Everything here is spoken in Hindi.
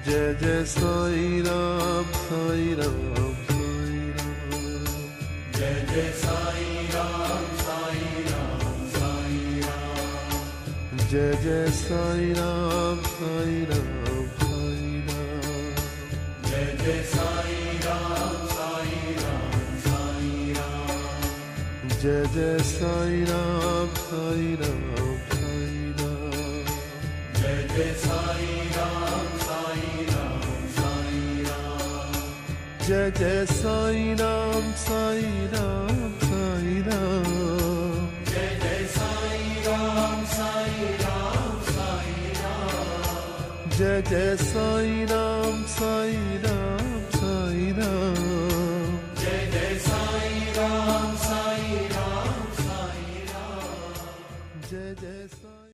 जय जय साई राम साई राम साई राम। जय जय साई राम साई राम साई राम। जय जय साई राम साई राम साई राम। जय जय साई राम साई राम साई राम। जय जय साई राम साई राम साई राम। जय जय साई राम साई राम साई राम। जय जय साई राम साई राम साई राम। जय जय साई राम साई राम साई राम। जय जय साई राम साई राम साई राम।